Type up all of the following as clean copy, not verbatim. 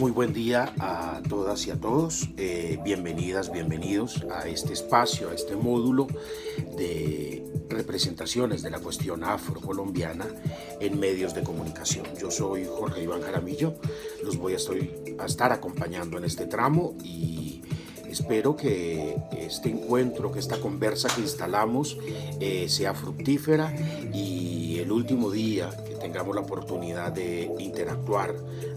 Muy buen día a todas y a todos. Bienvenidas, bienvenidos a este espacio, a este módulo de representaciones de la cuestión afrocolombiana en medios de comunicación. Yo soy Jorge Iván Jaramillo, los voy a estar acompañando en este tramo y espero que este encuentro, que esta conversa que instalamos sea fructífera y el último día que tengamos la oportunidad de interactuar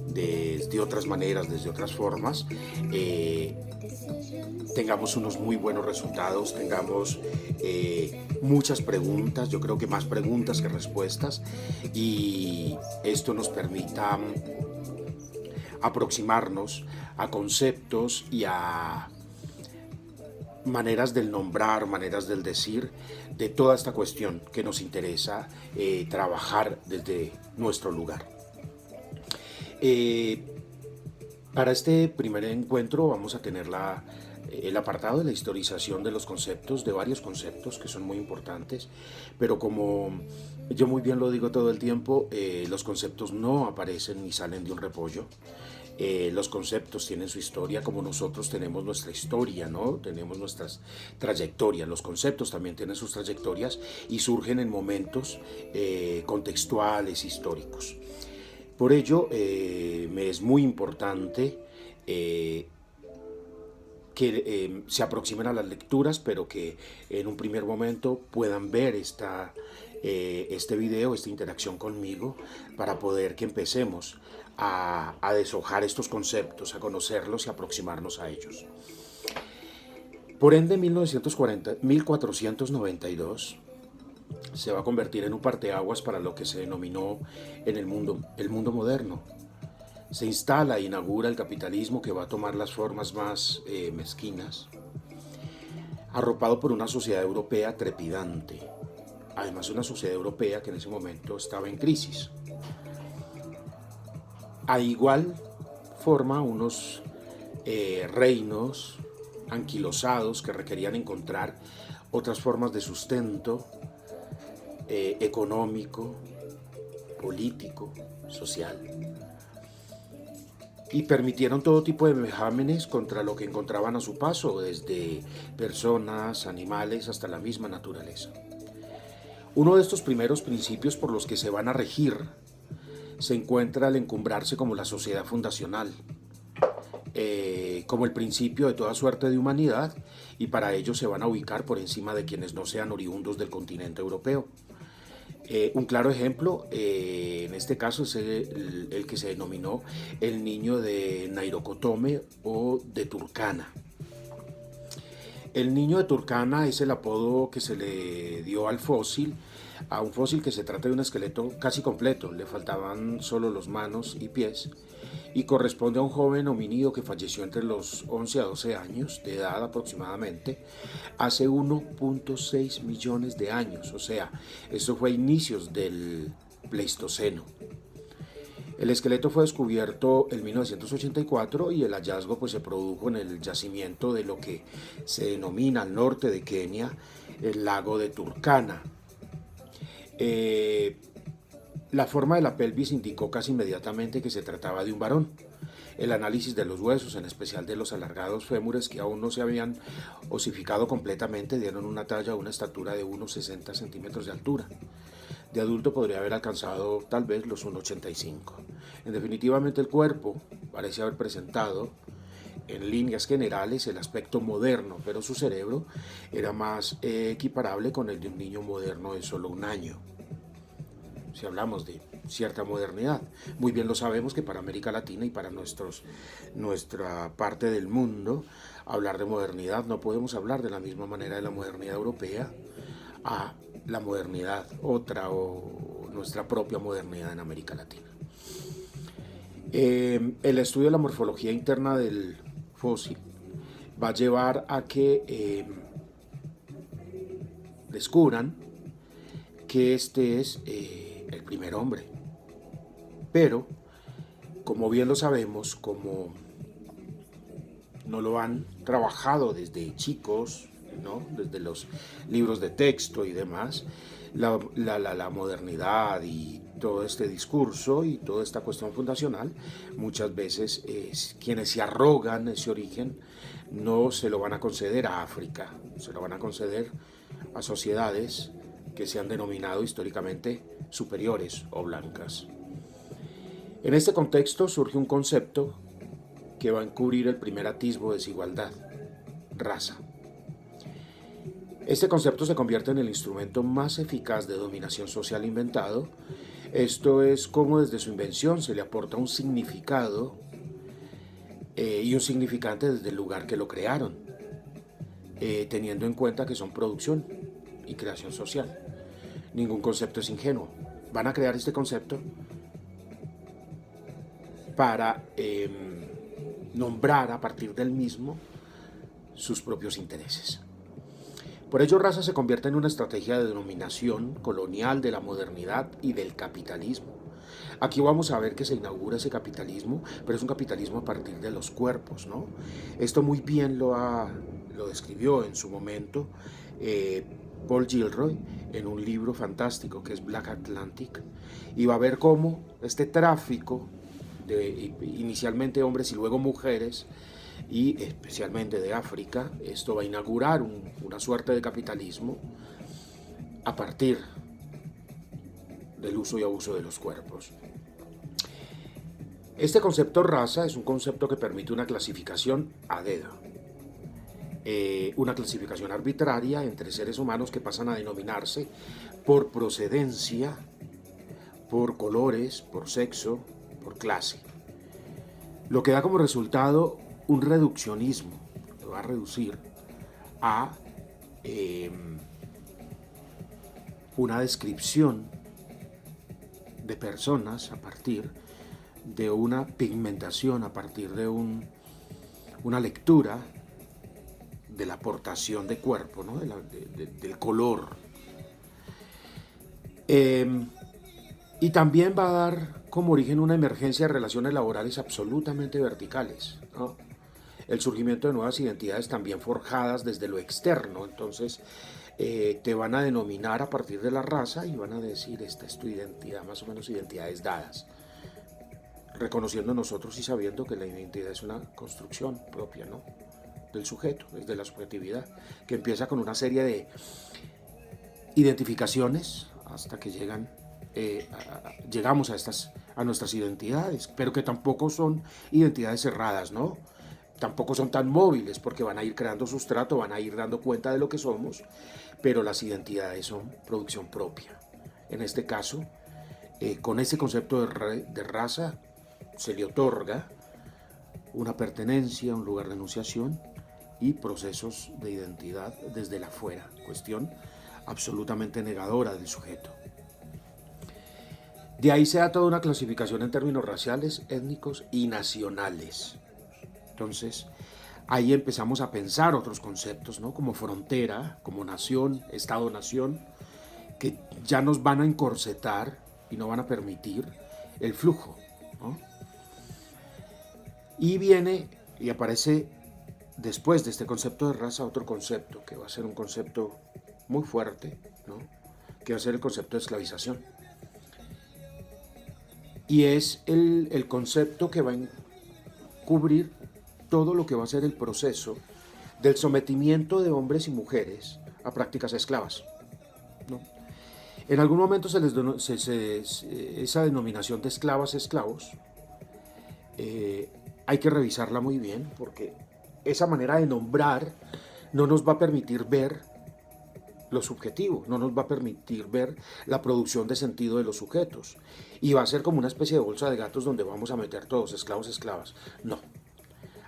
desde otras maneras, desde otras formas, tengamos unos muy buenos resultados, tengamos muchas preguntas, yo creo que más preguntas que respuestas, y esto nos permita aproximarnos a conceptos y a maneras del nombrar, maneras del decir, de toda esta cuestión que nos interesa trabajar desde nuestro lugar. Para este primer encuentro vamos a tener el apartado de la historización de los conceptos, de varios conceptos que son muy importantes, pero como yo muy bien lo digo todo el tiempo, los conceptos no aparecen ni salen de un repollo. Los conceptos tienen su historia como nosotros tenemos nuestra historia, ¿no? Tenemos nuestras trayectorias. Los conceptos también tienen sus trayectorias y surgen en momentos contextuales, históricos. Por ello, me es muy importante que se aproximen a las lecturas, pero que en un primer momento puedan ver este video, esta interacción conmigo, para poder que empecemos a deshojar estos conceptos, a conocerlos y aproximarnos a ellos. Por ende, 1492 se va a convertir en un parteaguas para lo que se denominó en el mundo moderno. Se instala e inaugura el capitalismo, que va a tomar las formas más mezquinas, arropado por una sociedad europea trepidante. Además, una sociedad europea que en ese momento estaba en crisis. A igual forma, unos reinos anquilosados que requerían encontrar otras formas de sustento económico, político, social, y permitieron todo tipo de vejámenes contra lo que encontraban a su paso, desde personas, animales, hasta la misma naturaleza. Uno de estos primeros principios por los que se van a regir se encuentra al encumbrarse como la sociedad fundacional, como el principio de toda suerte de humanidad, y para ello se van a ubicar por encima de quienes no sean oriundos del continente europeo. Un claro ejemplo, en este caso, es el que se denominó el niño de Nairokotome o de Turkana. El niño de Turkana es el apodo que se le dio a un fósil que se trata de un esqueleto casi completo, le faltaban solo las manos y pies, y corresponde a un joven homínido que falleció entre los 11 a 12 años de edad aproximadamente, hace 1.6 millones de años, o sea, esto fue a inicios del Pleistoceno. El esqueleto fue descubierto en 1984 y el hallazgo pues se produjo en el yacimiento de lo que se denomina al norte de Kenia el lago de Turkana. La forma de la pelvis indicó casi inmediatamente que se trataba de un varón. El análisis de los huesos, en especial de los alargados fémures que aún no se habían osificado completamente, dieron una talla o una estatura de unos 60 centímetros de altura. De adulto podría haber alcanzado tal vez los 1,85. En definitivamente, el cuerpo parece haber presentado en líneas generales el aspecto moderno, pero su cerebro era más equiparable con el de un niño moderno de solo un año. Si hablamos de cierta modernidad, muy bien lo sabemos que para América Latina y para nuestra parte del mundo, hablar de modernidad no podemos hablar de la misma manera de la modernidad europea a la modernidad otra o nuestra propia modernidad en América Latina. El estudio de la morfología interna del fósil va a llevar a que descubran que este es el primer hombre. Pero, como bien lo sabemos, como no lo han trabajado desde chicos, ¿no? Desde los libros de texto y demás, la modernidad y todo este discurso y toda esta cuestión fundacional, muchas veces quienes se arrogan ese origen no se lo van a conceder a África, se lo van a conceder a sociedades que se han denominado históricamente superiores o blancas. En este contexto surge un concepto que va a encubrir el primer atisbo de desigualdad: raza. Este concepto se convierte en el instrumento más eficaz de dominación social inventado. Esto es como desde su invención se le aporta un significado y un significante desde el lugar que lo crearon, teniendo en cuenta que son producción y creación social. Ningún concepto es ingenuo. Van a crear este concepto para nombrar a partir del mismo sus propios intereses. Por ello, raza se convierte en una estrategia de denominación colonial de la modernidad y del capitalismo. Aquí vamos a ver que se inaugura ese capitalismo, pero es un capitalismo a partir de los cuerpos, ¿no? Esto muy bien lo describió en su momento Paul Gilroy en un libro fantástico que es Black Atlantic, y va a ver cómo este tráfico de inicialmente hombres y luego mujeres, y especialmente de África, esto va a inaugurar una suerte de capitalismo a partir del uso y abuso de los cuerpos. Este concepto raza es un concepto que permite una clasificación a dedo, una clasificación arbitraria entre seres humanos que pasan a denominarse por procedencia, por colores, por sexo, por clase, lo que da como resultado un reduccionismo, que va a reducir a una descripción de personas a partir de una pigmentación, a partir de una lectura de la aportación de cuerpo, ¿no? del color. Y también va a dar como origen una emergencia de relaciones laborales absolutamente verticales, ¿no? El surgimiento de nuevas identidades también forjadas desde lo externo. Entonces te van a denominar a partir de la raza y van a decir: esta es tu identidad, más o menos identidades dadas, reconociendo nosotros y sabiendo que la identidad es una construcción propia, ¿no?, del sujeto, desde la subjetividad, que empieza con una serie de identificaciones hasta que llegamos a nuestras identidades, pero que tampoco son identidades cerradas, ¿no? Tampoco son tan móviles, porque van a ir creando sustrato, van a ir dando cuenta de lo que somos, pero las identidades son producción propia. En este caso, con ese concepto de raza se le otorga una pertenencia, un lugar de enunciación y procesos de identidad desde el afuera, cuestión absolutamente negadora del sujeto. De ahí se da toda una clasificación en términos raciales, étnicos y nacionales. Entonces, ahí empezamos a pensar otros conceptos, ¿no?, como frontera, como nación, Estado-nación, que ya nos van a encorsetar y no van a permitir el flujo, ¿no? Y viene y aparece después de este concepto de raza otro concepto, que va a ser un concepto muy fuerte, ¿no?, que va a ser el concepto de esclavización. Y es el concepto que va a cubrir todo lo que va a ser el proceso del sometimiento de hombres y mujeres a prácticas esclavas, ¿no? En algún momento esa denominación de esclavas, esclavos, hay que revisarla muy bien, porque esa manera de nombrar no nos va a permitir ver lo subjetivo, no nos va a permitir ver la producción de sentido de los sujetos, y va a ser como una especie de bolsa de gatos donde vamos a meter todos, esclavos, esclavas. No.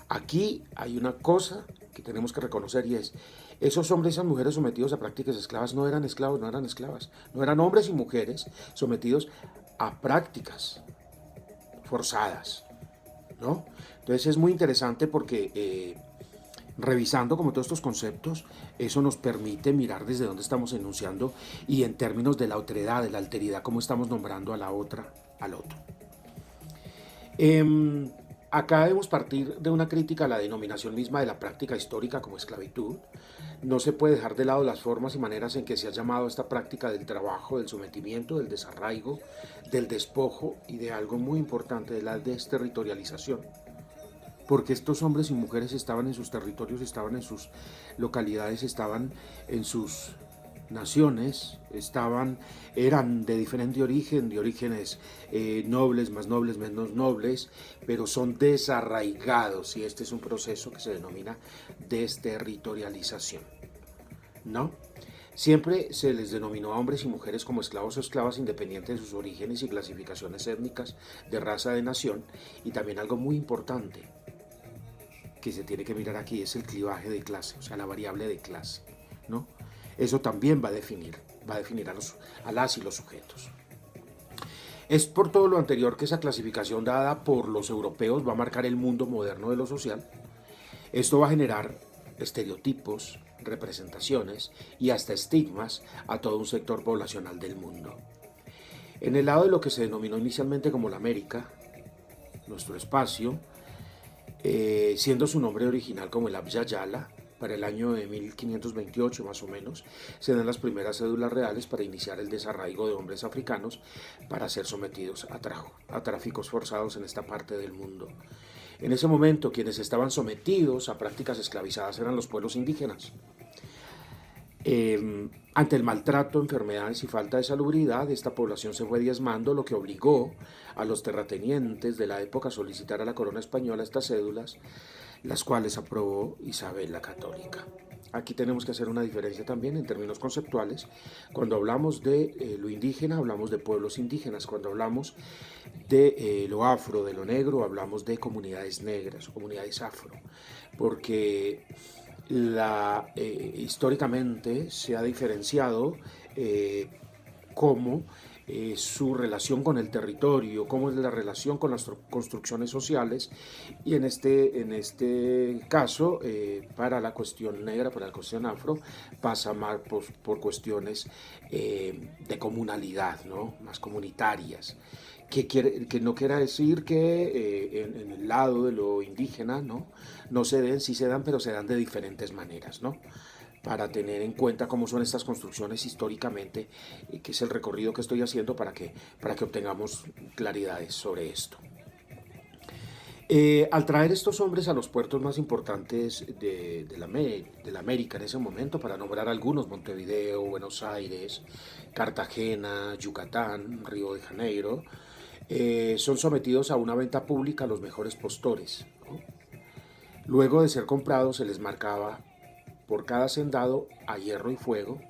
Aquí hay una cosa que tenemos que reconocer, y es: esos hombres y esas mujeres sometidos a prácticas esclavas no eran esclavos, no eran esclavas, no eran hombres y mujeres sometidos a prácticas forzadas, ¿no? Entonces es muy interesante porque revisando como todos estos conceptos, eso nos permite mirar desde dónde estamos enunciando y en términos de la otredad, de la alteridad, cómo estamos nombrando a la otra, al otro. Acá debemos partir de una crítica a la denominación misma de la práctica histórica como esclavitud. No se puede dejar de lado las formas y maneras en que se ha llamado esta práctica del trabajo, del sometimiento, del desarraigo, del despojo y de algo muy importante, de la desterritorialización. Porque estos hombres y mujeres estaban en sus territorios, estaban en sus localidades, estaban en sus naciones, eran de diferente origen, de orígenes nobles, más nobles, menos nobles, pero son desarraigados y este es un proceso que se denomina desterritorialización, ¿no? Siempre se les denominó a hombres y mujeres como esclavos o esclavas independientes de sus orígenes y clasificaciones étnicas, de raza, de nación, y también algo muy importante que se tiene que mirar aquí es el clivaje de clase, o sea, la variable de clase, ¿no? Eso también va a definir a las y los sujetos. Es por todo lo anterior que esa clasificación dada por los europeos va a marcar el mundo moderno de lo social. Esto va a generar estereotipos, representaciones y hasta estigmas a todo un sector poblacional del mundo. En el lado de lo que se denominó inicialmente como la América, nuestro espacio, siendo su nombre original como el Abya Yala, para el año de 1528 más o menos, se dan las primeras cédulas reales para iniciar el desarraigo de hombres africanos para ser sometidos a tráficos forzados en esta parte del mundo. En ese momento, quienes estaban sometidos a prácticas esclavizadas eran los pueblos indígenas. Ante el maltrato, enfermedades y falta de salubridad, esta población se fue diezmando, lo que obligó a los terratenientes de la época a solicitar a la corona española estas cédulas, las cuales aprobó Isabel la Católica. Aquí tenemos que hacer una diferencia también en términos conceptuales. Cuando hablamos de lo indígena, hablamos de pueblos indígenas. Cuando hablamos de lo afro, de lo negro, hablamos de comunidades negras o comunidades afro. Porque históricamente se ha diferenciado cómo su relación con el territorio, cómo es la relación con las construcciones sociales y en este caso para la cuestión negra, para la cuestión afro, pasa más por cuestiones de comunalidad, ¿no? Más comunitarias. Que no quiera decir que en el lado de lo indígena no se den, sí se dan, pero se dan de diferentes maneras, ¿no? Para tener en cuenta cómo son estas construcciones históricamente, que es el recorrido que estoy haciendo para que obtengamos claridades sobre esto. Al traer estos hombres a los puertos más importantes de la América en ese momento, para nombrar algunos, Montevideo, Buenos Aires, Cartagena, Yucatán, Río de Janeiro, son sometidos a una venta pública a los mejores postores, ¿no? Luego de ser comprados se les marcaba por cada hacendado a hierro y fuego,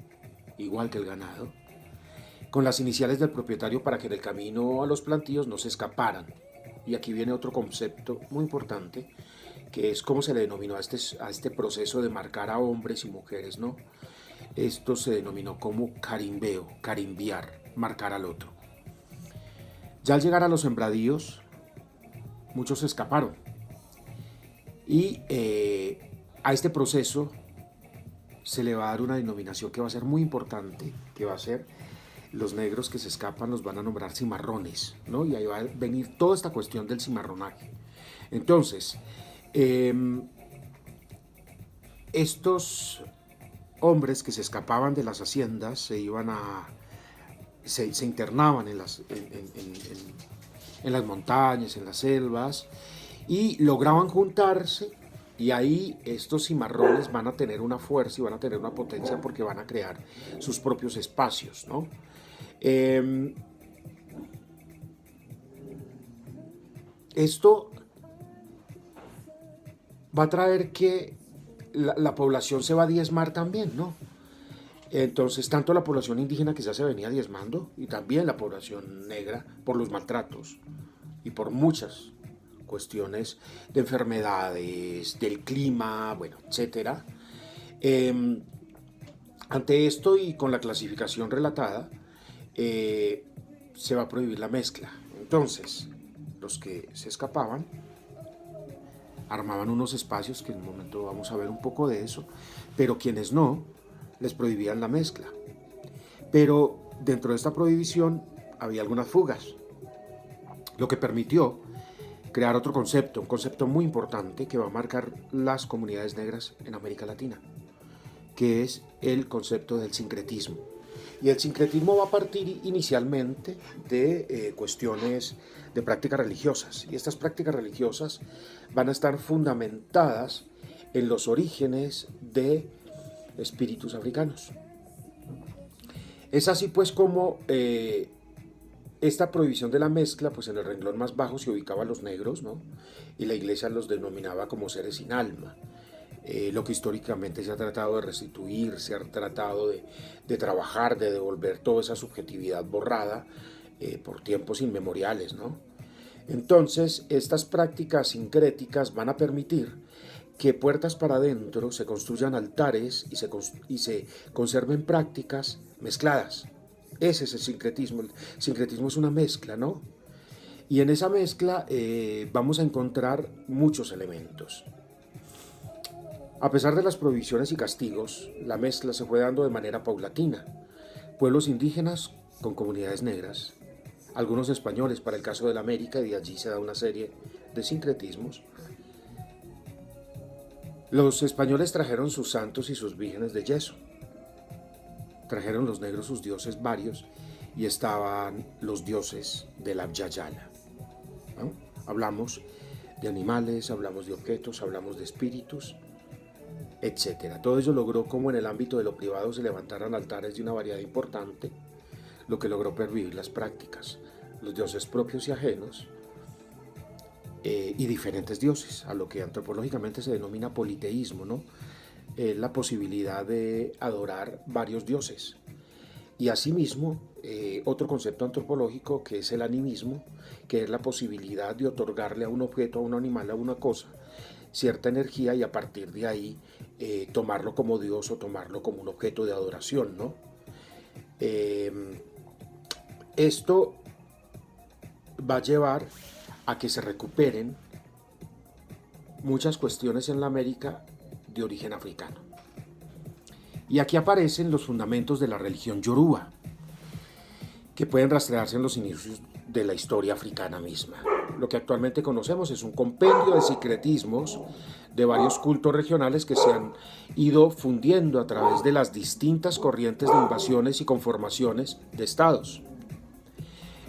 igual que el ganado, con las iniciales del propietario para que en el camino a los plantíos no se escaparan. Y aquí viene otro concepto muy importante, que es cómo se le denominó a este proceso de marcar a hombres y mujeres, ¿no? Esto se denominó como carimbeo, carimbiar, marcar al otro. Ya al llegar a los sembradíos, muchos se escaparon. Y a este proceso se le va a dar una denominación que va a ser muy importante, que va a ser los negros que se escapan los van a nombrar cimarrones, ¿no? Y ahí va a venir toda esta cuestión del cimarronaje. Entonces, estos hombres que se escapaban de las haciendas se internaban en las montañas, en las selvas, y lograban juntarse, y ahí estos cimarrones van a tener una fuerza y van a tener una potencia porque van a crear sus propios espacios, ¿no? Esto va a traer que la población se va a diezmar también, ¿no? Entonces, tanto la población indígena que ya se venía diezmando y también la población negra por los maltratos y por muchas cuestiones de enfermedades, del clima, bueno, etcétera. Ante esto y con la clasificación relatada, se va a prohibir la mezcla. Entonces, los que se escapaban armaban unos espacios, que en un momento vamos a ver un poco de eso, pero quienes no, les prohibían la mezcla. Pero dentro de esta prohibición había algunas fugas, lo que permitió crear otro concepto, un concepto muy importante que va a marcar las comunidades negras en América Latina, que es el concepto del sincretismo. Y el sincretismo va a partir inicialmente de cuestiones de prácticas religiosas. Y estas prácticas religiosas van a estar fundamentadas en los orígenes de espíritus africanos. Es así pues como esta prohibición de la mezcla, pues en el renglón más bajo se ubicaba a los negros, ¿no? Y la iglesia los denominaba como seres sin alma. Lo que históricamente se ha tratado de restituir, se ha tratado de trabajar, de devolver toda esa subjetividad borrada por tiempos inmemoriales, ¿no? Entonces, estas prácticas sincréticas van a permitir que puertas para adentro se construyan altares y se conserven prácticas mezcladas. Ese es el sincretismo. El sincretismo es una mezcla, ¿no? Y en esa mezcla vamos a encontrar muchos elementos. A pesar de las prohibiciones y castigos, la mezcla se fue dando de manera paulatina. Pueblos indígenas con comunidades negras, algunos españoles para el caso de la América, y de allí se da una serie de sincretismos. Los españoles trajeron sus santos y sus vírgenes de yeso. Trajeron los negros sus dioses varios y estaban los dioses de la Yayala, ¿no? Hablamos de animales, hablamos de objetos, hablamos de espíritus, etcétera. Todo ello logró como en el ámbito de lo privado se levantaran altares de una variedad importante, lo que logró pervivir las prácticas, los dioses propios y ajenos, y diferentes dioses, a lo que antropológicamente se denomina politeísmo, ¿no? La posibilidad de adorar varios dioses. Y asimismo, otro concepto antropológico que es el animismo, que es la posibilidad de otorgarle a un objeto, a un animal, a una cosa, cierta energía y a partir de ahí tomarlo como Dios o tomarlo como un objeto de adoración, ¿no? Esto va a llevar a que se recuperen muchas cuestiones en la América de origen africano. Y aquí aparecen los fundamentos de la religión yoruba, que pueden rastrearse en los inicios de la historia africana misma. Lo que actualmente conocemos es un compendio de sincretismos de varios cultos regionales que se han ido fundiendo a través de las distintas corrientes de invasiones y conformaciones de estados.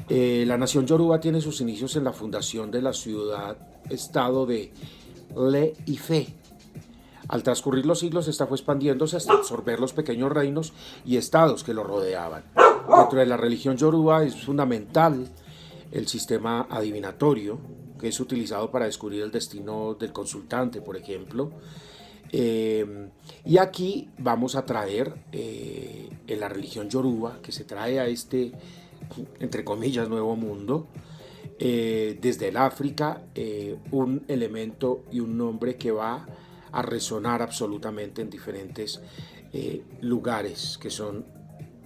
La nación yoruba tiene sus inicios en la fundación de la ciudad-estado de Le-Ife. Al transcurrir los siglos, esta fue expandiéndose hasta absorber los pequeños reinos y estados que lo rodeaban. Dentro de la religión yoruba es fundamental el sistema adivinatorio, que es utilizado para descubrir el destino del consultante, por ejemplo. Y aquí vamos a traer en la religión yoruba, que se trae a este, entre comillas, nuevo mundo, desde el África, un elemento y un nombre que va a resonar absolutamente en diferentes lugares, que son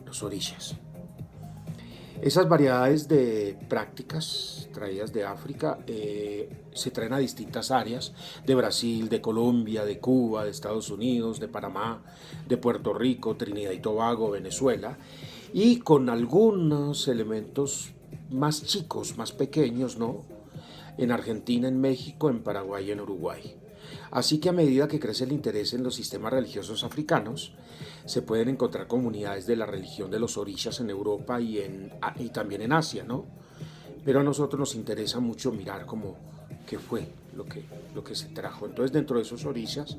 los orishas. Esas variedades de prácticas traídas de África se traen a distintas áreas, de Brasil, de Colombia, de Cuba, de Estados Unidos, de Panamá, de Puerto Rico, Trinidad y Tobago, Venezuela, y con algunos elementos más chicos, más pequeños, ¿no? En Argentina, en México, en Paraguay y en Uruguay. Así que a medida que crece el interés en los sistemas religiosos africanos, se pueden encontrar comunidades de la religión de los orishas en Europa y también en Asia, ¿no? Pero a nosotros nos interesa mucho mirar cómo qué fue lo que se trajo. Entonces, dentro de esos orishas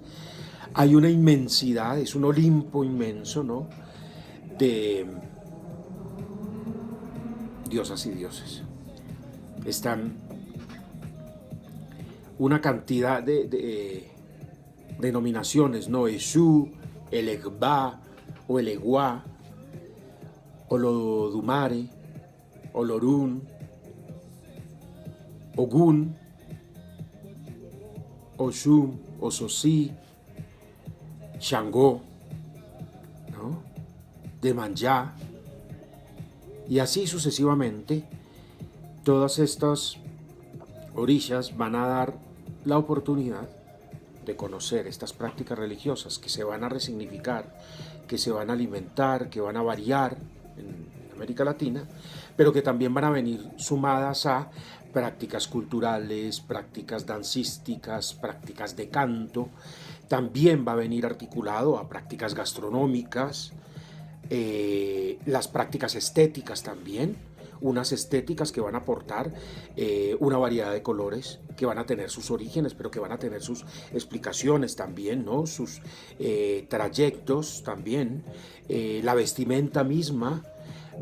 hay una inmensidad, es un Olimpo inmenso, ¿no? De diosas y dioses. Están una cantidad de denominaciones, ¿no? Eshu, el Egba o el Egua, Olodumare, Olorun, Ogun, Oshun, Ososi, Shango, ¿no? Demanja, y así sucesivamente. Todas estas orishas van a dar la oportunidad de conocer estas prácticas religiosas que se van a resignificar, que se van a alimentar, que van a variar en América Latina, pero que también van a venir sumadas a prácticas culturales, prácticas dancísticas, prácticas de canto. También va a venir articulado a prácticas gastronómicas, las prácticas estéticas también, unas estéticas que van a aportar una variedad de colores, que van a tener sus orígenes, pero que van a tener sus explicaciones también, ¿no? Sus trayectos también, la vestimenta misma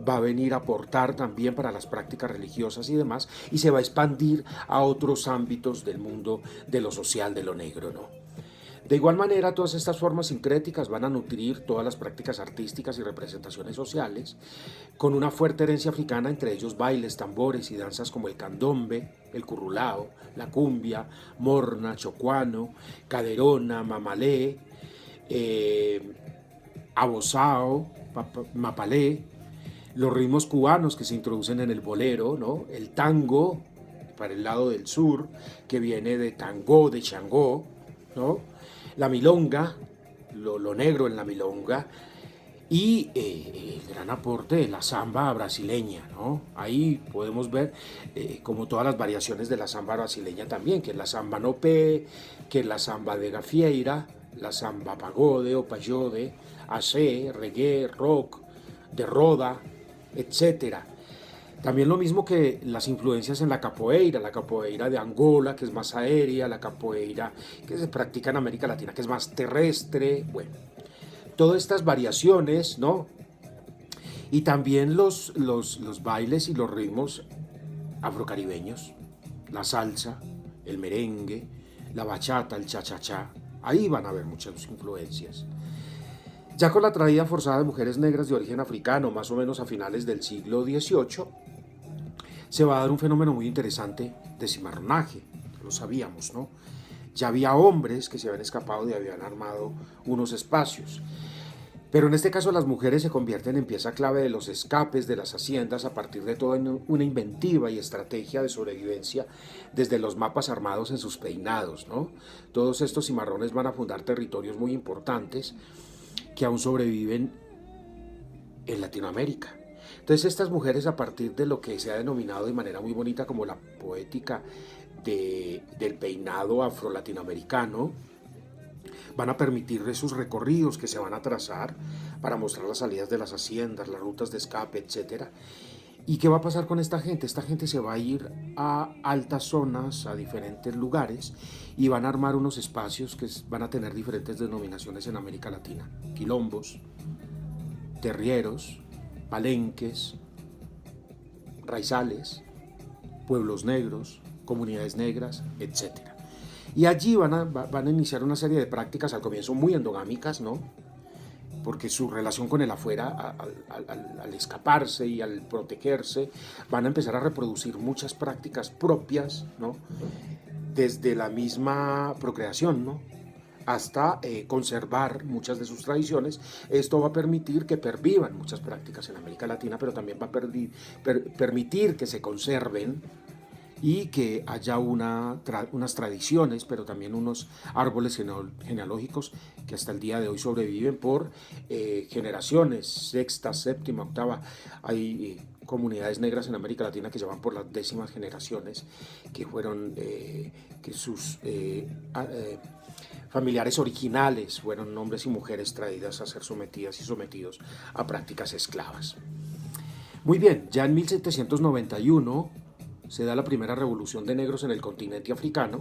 va a venir a aportar también para las prácticas religiosas y demás, y se va a expandir a otros ámbitos del mundo de lo social, de lo negro, ¿no? De igual manera, todas estas formas sincréticas van a nutrir todas las prácticas artísticas y representaciones sociales, con una fuerte herencia africana, entre ellos bailes, tambores y danzas como el candombe, el currulao, la cumbia, morna, chocuano, caderona, mamalé, eh, abosao, mapalé, los ritmos cubanos que se introducen en el bolero, ¿no? El tango, para el lado del sur, que viene de tango, de changó, ¿no? La milonga, lo negro en la milonga, y el gran aporte de la samba brasileña, ¿no? Ahí podemos ver como todas las variaciones de la samba brasileña también, que es la samba nopé, que es la samba de gafieira, la samba pagode o payode, acé, reggae, rock, de roda, etcétera. También lo mismo que las influencias en la capoeira de Angola, que es más aérea, la capoeira que se practica en América Latina, que es más terrestre, bueno, todas estas variaciones, ¿no? Y también los bailes y los ritmos afrocaribeños, la salsa, el merengue, la bachata, el cha-cha-cha, ahí van a haber muchas influencias. Ya con la traída forzada de mujeres negras de origen africano, más o menos a finales del siglo XVIII, se va a dar un fenómeno muy interesante de cimarronaje, lo sabíamos, ¿no? Ya había hombres que se habían escapado y habían armado unos espacios. Pero en este caso las mujeres se convierten en pieza clave de los escapes de las haciendas a partir de toda una inventiva y estrategia de sobrevivencia desde los mapas armados en sus peinados, ¿no? Todos estos cimarrones van a fundar territorios muy importantes que aún sobreviven en Latinoamérica. Entonces estas mujeres, a partir de lo que se ha denominado de manera muy bonita como la poética del peinado afro-latinoamericano, van a permitir esos recorridos que se van a trazar para mostrar las salidas de las haciendas, las rutas de escape, etcétera. ¿Y qué va a pasar con esta gente? Esta gente se va a ir a altas zonas, a diferentes lugares, y van a armar unos espacios que van a tener diferentes denominaciones en América Latina. Quilombos, terrieros, palenques, raizales, pueblos negros, comunidades negras, etcétera. Y allí van a iniciar una serie de prácticas al comienzo muy endogámicas, ¿no? Porque su relación con el afuera, al escaparse y al protegerse, van a empezar a reproducir muchas prácticas propias, ¿no? Desde la misma procreación, ¿no? Hasta conservar muchas de sus tradiciones. Esto va a permitir que pervivan muchas prácticas en América Latina, pero también va a permitir que se conserven y que haya unas tradiciones, pero también unos árboles genealógicos que hasta el día de hoy sobreviven por generaciones, sexta, séptima, octava. Hay comunidades negras en América Latina que ya van por las décimas generaciones, que fueron, que sus familiares originales fueron hombres y mujeres traídas a ser sometidas y sometidos a prácticas esclavas. Muy bien, ya en 1791 se da la primera revolución de negros en el continente africano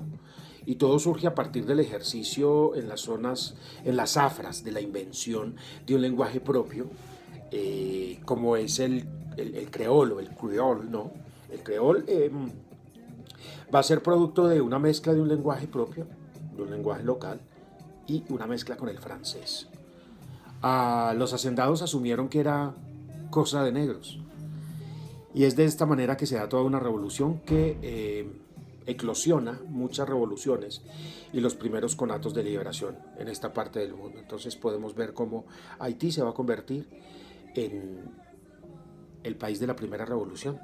y todo surge a partir del ejercicio en las zonas, en las afras de la invención de un lenguaje propio, como es el creol o el creol, ¿no? El creol va a ser producto de una mezcla de un lenguaje propio, de un lenguaje local y una mezcla con el francés. Los hacendados asumieron que era cosa de negros. Y es de esta manera que se da toda una revolución que eclosiona muchas revoluciones y los primeros conatos de liberación en esta parte del mundo. Entonces podemos ver cómo Haití se va a convertir en el país de la primera revolución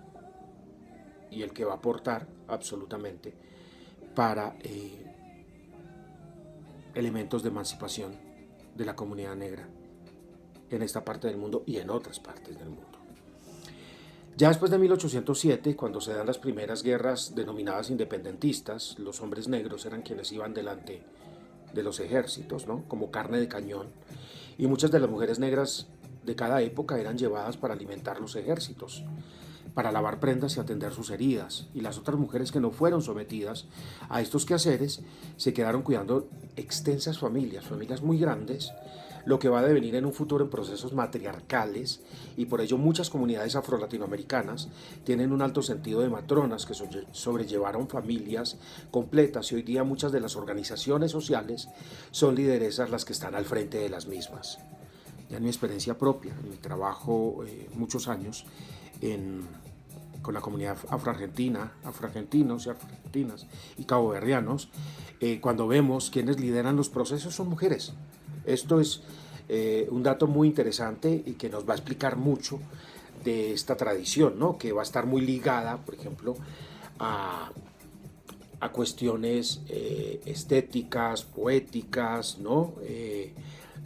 y el que va a aportar absolutamente para elementos de emancipación de la comunidad negra en esta parte del mundo y en otras partes del mundo. Ya después de 1807, cuando se dan las primeras guerras denominadas independentistas, los hombres negros eran quienes iban delante de los ejércitos, ¿no? Como carne de cañón, y muchas de las mujeres negras de cada época eran llevadas para alimentar los ejércitos, para lavar prendas y atender sus heridas, y las otras mujeres que no fueron sometidas a estos quehaceres se quedaron cuidando extensas familias, familias muy grandes, lo que va a devenir en un futuro en procesos matriarcales, y por ello muchas comunidades afro-latinoamericanas tienen un alto sentido de matronas que sobrellevaron familias completas, y hoy día muchas de las organizaciones sociales son lideresas las que están al frente de las mismas. Ya en mi experiencia propia, en mi trabajo, muchos años con la comunidad afroargentina, afroargentinos y argentinas y caboverdianos, cuando vemos quienes lideran los procesos son mujeres. Esto es un dato muy interesante y que nos va a explicar mucho de esta tradición, ¿no? Que va a estar muy ligada, por ejemplo, a, a cuestiones estéticas, poéticas, ¿no?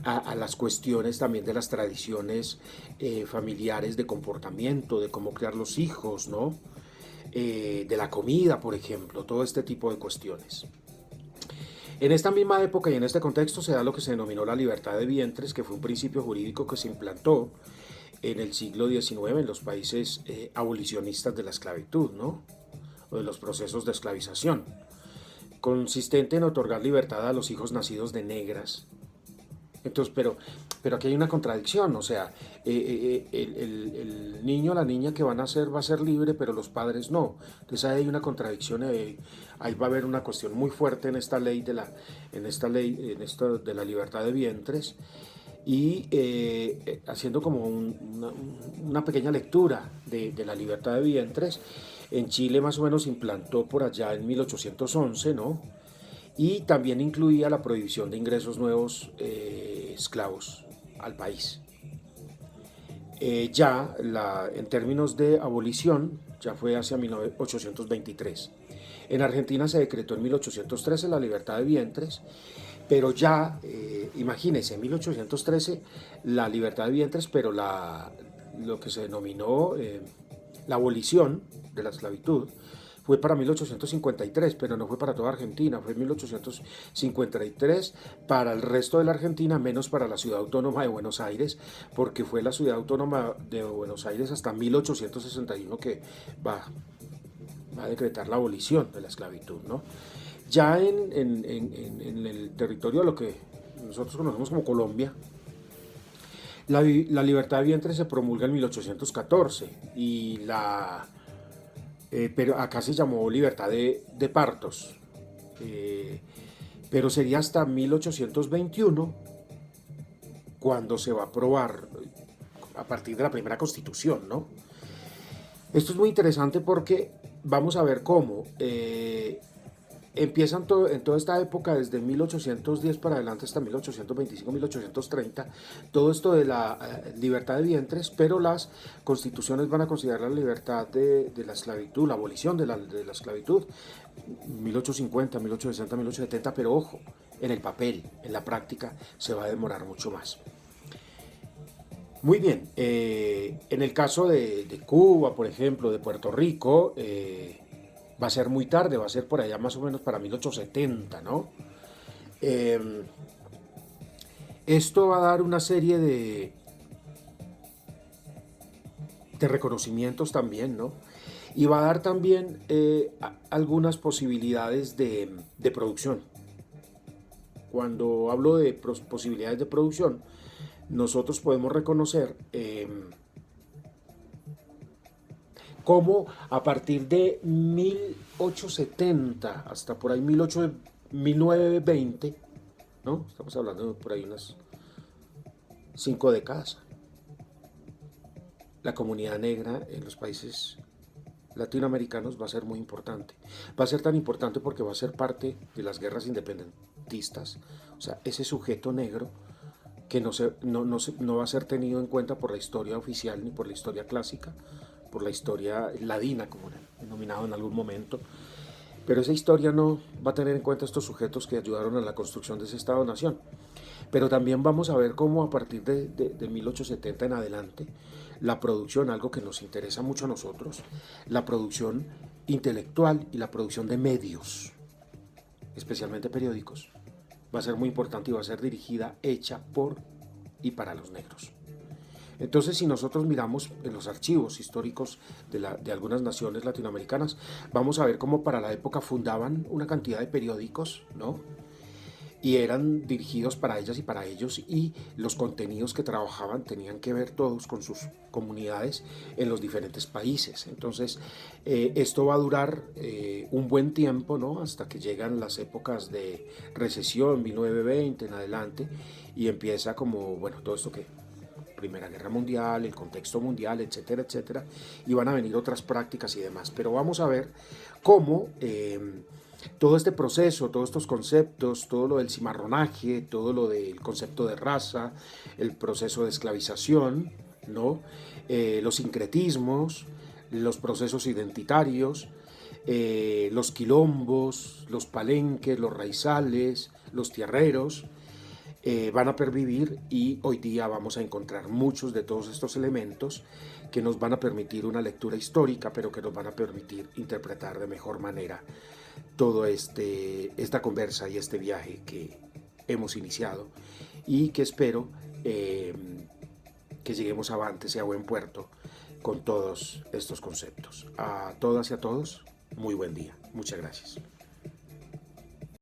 A las cuestiones también de las tradiciones familiares de comportamiento, de cómo criar los hijos, ¿no? De la comida, por ejemplo, todo este tipo de cuestiones. En esta misma época y en este contexto se da lo que se denominó la libertad de vientres, que fue un principio jurídico que se implantó en el siglo XIX en los países abolicionistas de la esclavitud, ¿no? O de los procesos de esclavización, consistente en otorgar libertad a los hijos nacidos de negras. Entonces, pero aquí hay una contradicción, o sea, el niño o la niña que van a nacer va a ser libre, pero los padres no. Entonces ahí hay una contradicción, ahí va a haber una cuestión muy fuerte en esta ley en esto de la libertad de vientres, y haciendo como una pequeña lectura de la libertad de vientres. En Chile más o menos se implantó por allá en 1811, ¿no? Y también incluía la prohibición de ingresos nuevos esclavos al país. En términos de abolición, ya fue hacia 1823. En Argentina se decretó en 1813 la libertad de vientres, pero ya, imagínense, en 1813 la libertad de vientres, pero lo que se denominó la abolición de la esclavitud fue para 1853, pero no fue para toda Argentina, fue en 1853 para el resto de la Argentina, menos para la ciudad autónoma de Buenos Aires, porque fue la ciudad autónoma de Buenos Aires hasta 1861 que va a decretar la abolición de la esclavitud, ¿no? Ya en el territorio de lo que nosotros conocemos como Colombia, la libertad de vientre se promulga en 1814 y pero acá se llamó libertad de partos, pero sería hasta 1821 cuando se va a aprobar a partir de la primera constitución, ¿no? Esto es muy interesante porque vamos a ver cómo empiezan en toda esta época, desde 1810 para adelante hasta 1825, 1830, todo esto de la libertad de vientres, pero las constituciones van a considerar la libertad de la esclavitud, la abolición de la esclavitud, 1850, 1860, 1870, pero ojo, en el papel, en la práctica, se va a demorar mucho más. Muy bien, en el caso de Cuba, por ejemplo, de Puerto Rico, va a ser muy tarde, va a ser por allá más o menos para 1870, ¿no? Esto va a dar una serie de reconocimientos también, ¿no? Y va a dar también algunas posibilidades de producción. Cuando hablo de posibilidades de producción, nosotros podemos reconocer cómo a partir de 1870 hasta por ahí 1920, ¿no? Estamos hablando de por ahí unas 5 décadas, la comunidad negra en los países latinoamericanos va a ser muy importante. Va a ser tan importante porque va a ser parte de las guerras independentistas. O sea, ese sujeto negro que no va a ser tenido en cuenta por la historia oficial ni por la historia clásica, por la historia ladina, como denominado en algún momento. Pero esa historia no va a tener en cuenta estos sujetos que ayudaron a la construcción de ese Estado-nación. Pero también vamos a ver cómo a partir de 1870 en adelante, la producción, algo que nos interesa mucho a nosotros, la producción intelectual y la producción de medios, especialmente periódicos, va a ser muy importante y va a ser dirigida, hecha por y para los negros. Entonces, si nosotros miramos en los archivos históricos de algunas naciones latinoamericanas, vamos a ver cómo para la época fundaban una cantidad de periódicos, ¿no? Y eran dirigidos para ellas y para ellos, y los contenidos que trabajaban tenían que ver todos con sus comunidades en los diferentes países. Entonces, esto va a durar un buen tiempo, ¿no? Hasta que llegan las épocas de recesión, 1920 en adelante, y empieza como, bueno, todo esto que Primera Guerra Mundial, el contexto mundial, etcétera, etcétera, y van a venir otras prácticas y demás. Pero vamos a ver cómo todo este proceso, todos estos conceptos, todo lo del cimarronaje, todo lo del concepto de raza, el proceso de esclavización, ¿no? Los sincretismos, los procesos identitarios, los quilombos, los palenques, los raizales, los tierreros, van a pervivir, y hoy día vamos a encontrar muchos de todos estos elementos que nos van a permitir una lectura histórica, pero que nos van a permitir interpretar de mejor manera todo esta conversa y este viaje que hemos iniciado, y que espero que lleguemos avantes y a buen puerto con todos estos conceptos. A todas y a todos, muy buen día. Muchas gracias.